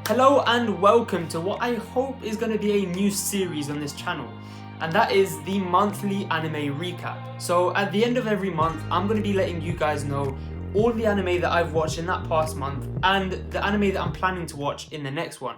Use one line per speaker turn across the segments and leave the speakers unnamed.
Hello and welcome to what I hope is going to be a new series on this channel, and that is the monthly anime recap. So at the end of every month, I'm going to be letting you guys know all the anime that I've watched in that past month and the anime that I'm planning to watch in the next one.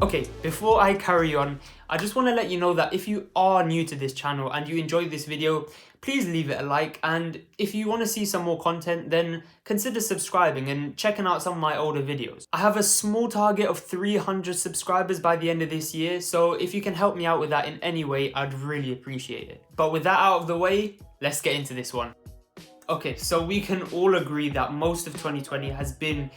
Okay, before I carry on, I just want to let you know that if you are new to this channel and you enjoyed this video, please leave it a like, and if you want to see some more content, then consider subscribing and checking out some of my older videos. I have a small target of 300 subscribers by the end of this year, so if you can help me out with that in any way, I'd really appreciate it. But with that out of the way, let's get into this one. Okay, so we can all agree that most of 2020 has been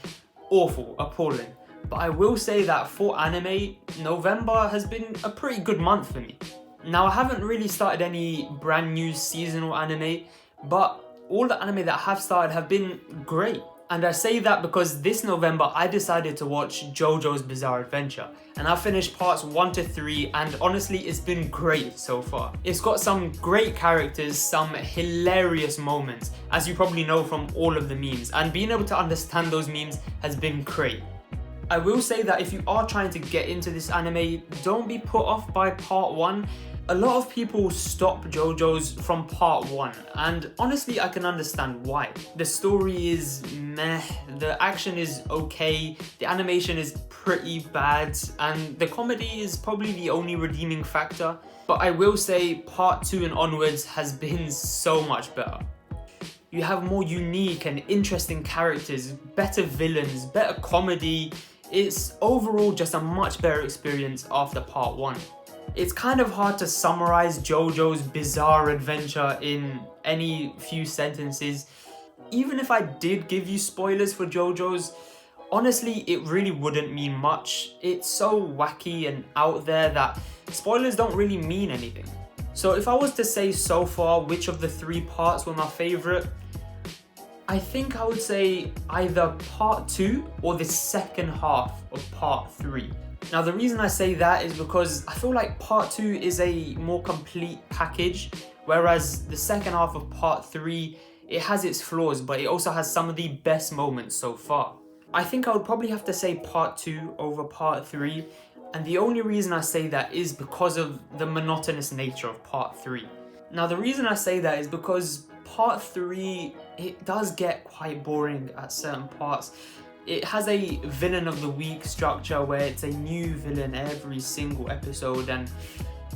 awful, appalling. But I will say that for anime, November has been a pretty good month for me. Now, I haven't really started any brand new seasonal anime, but all the anime that I have started have been great. And I say that because this November I decided to watch Jojo's Bizarre Adventure, and I finished parts 1 to 3, and honestly it's been great so far. It's got some great characters, some hilarious moments, as you probably know from all of the memes, and being able to understand those memes has been great. I will say that if you are trying to get into this anime, don't be put off by part 1. A lot of people stop Jojo's from part 1, and honestly I can understand why. The story is meh, the action is okay, the animation is pretty bad, and the comedy is probably the only redeeming factor. But I will say part 2 and onwards has been so much better. You have more unique and interesting characters, better villains, better comedy. It's overall just a much better experience after part 1. It's kind of hard to summarize Jojo's Bizarre Adventure in any few sentences. Even if I did give you spoilers for Jojo's, honestly it really wouldn't mean much. It's so wacky and out there that spoilers don't really mean anything. So if I was to say so far which of the 3 parts were my favourite, I think I would say either part 2 or the second half of part 3. Now the reason I say that is because I feel like part 2 is a more complete package, whereas the second half of part 3, it has its flaws, but it also has some of the best moments so far. I think I would probably have to say part 2 over part 3, and the only reason I say that is because of the monotonous nature of part 3. Now the reason I say that is because part 3, it does get quite boring at certain parts. It has a villain of the week structure where it's a new villain every single episode, and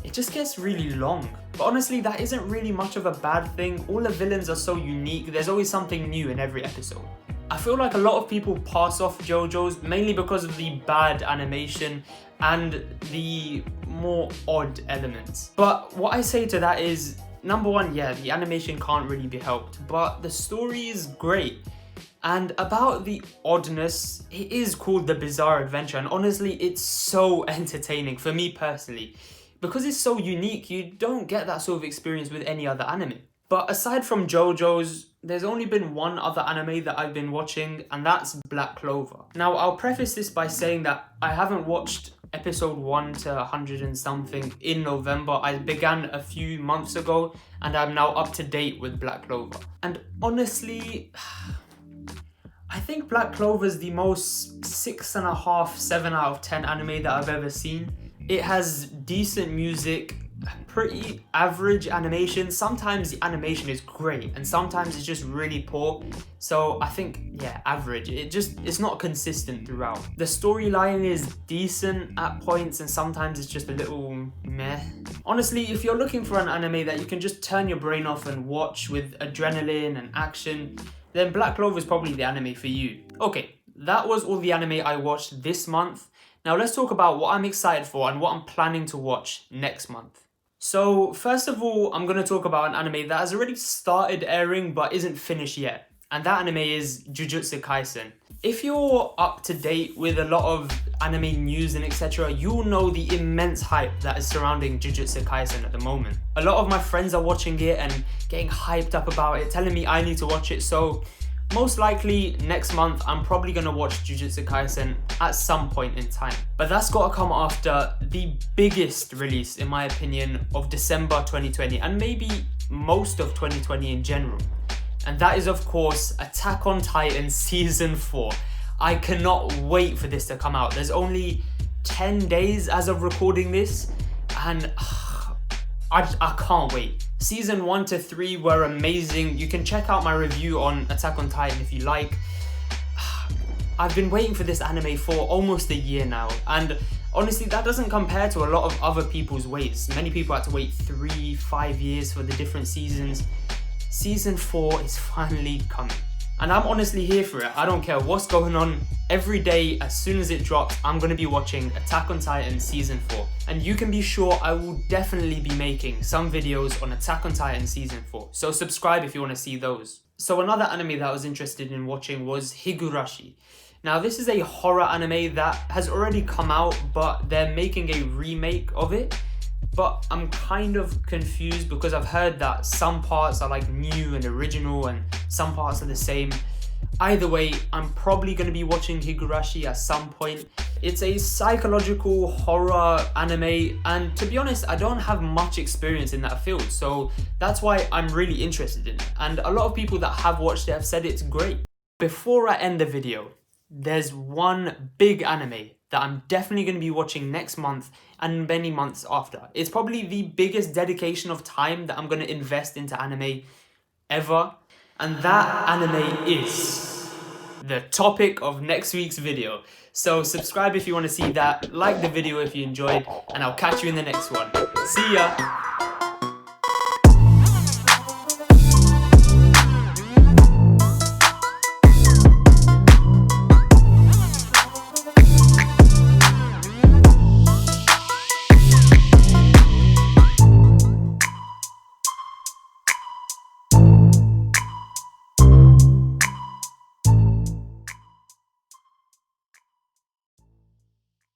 it just gets really long. But honestly, that isn't really much of a bad thing. All the villains are so unique, there's always something new in every episode. I feel like a lot of people pass off Jojo's mainly because of the bad animation and the more odd elements. But what I say to that is, number 1, yeah, the animation can't really be helped, but the story is great. And about the oddness, it is called The Bizarre Adventure, and honestly, it's so entertaining for me personally. Because it's so unique, you don't get that sort of experience with any other anime. But aside from Jojo's, there's only been one other anime that I've been watching, and that's Black Clover. Now, I'll preface this by saying that I haven't watched episode 1 to 100 and something in November. I began a few months ago, and I'm now up to date with Black Clover. And honestly, I think Black Clover is the most 6.5, 7 out of 10 anime that I've ever seen. It has decent music, pretty average animation. Sometimes the animation is great and sometimes it's just really poor. So I think, yeah, average. It's not consistent throughout. The storyline is decent at points and sometimes it's just a little meh. Honestly, if you're looking for an anime that you can just turn your brain off and watch with adrenaline and action, then Black Clover is probably the anime for you. Okay, that was all the anime I watched this month. Now let's talk about what I'm excited for and what I'm planning to watch next month. So first of all, I'm going to talk about an anime that has already started airing but isn't finished yet. And that anime is Jojos Kaisen. If you're up to date with a lot of anime news and etc., you'll know the immense hype that is surrounding Jojos Kaisen at the moment. A lot of my friends are watching it and getting hyped up about it, telling me I need to watch it, so most likely next month I'm probably gonna watch Jujutsu Kaisen at some point in time. But that's gotta come after the biggest release, in my opinion, of December 2020 and maybe most of 2020 in general. And that is, of course, Attack on Titan Season 4. I cannot wait for this to come out. There's only 10 days as of recording this, and I can't wait. Season 1 to 3 were amazing. You can check out my review on Attack on Titan if you like. I've been waiting for this anime for almost a year now, and honestly, that doesn't compare to a lot of other people's waits. Many people had to wait 3-5 years for the different seasons. Season 4 is finally coming, and I'm honestly here for it. I don't care what's going on. Every day, as soon as it drops, I'm going to be watching Attack on Titan Season 4. And you can be sure I will definitely be making some videos on Attack on Titan Season 4. So subscribe if you want to see those. So another anime that I was interested in watching was Higurashi. Now this is a horror anime that has already come out, but they're making a remake of it. But I'm kind of confused because I've heard that some parts are like new and original and some parts are the same. Either way, I'm probably going to be watching Higurashi at some point. It's a psychological horror anime, and to be honest, I don't have much experience in that field, so that's why I'm really interested in it. And a lot of people that have watched it have said it's great. Before I end the video, there's one big anime that I'm definitely going to be watching next month and many months after. It's probably the biggest dedication of time that I'm going to invest into anime ever. And that anime is the topic of next week's video. So subscribe if you want to see that, like the video if you enjoyed, and I'll catch you in the next one. See ya!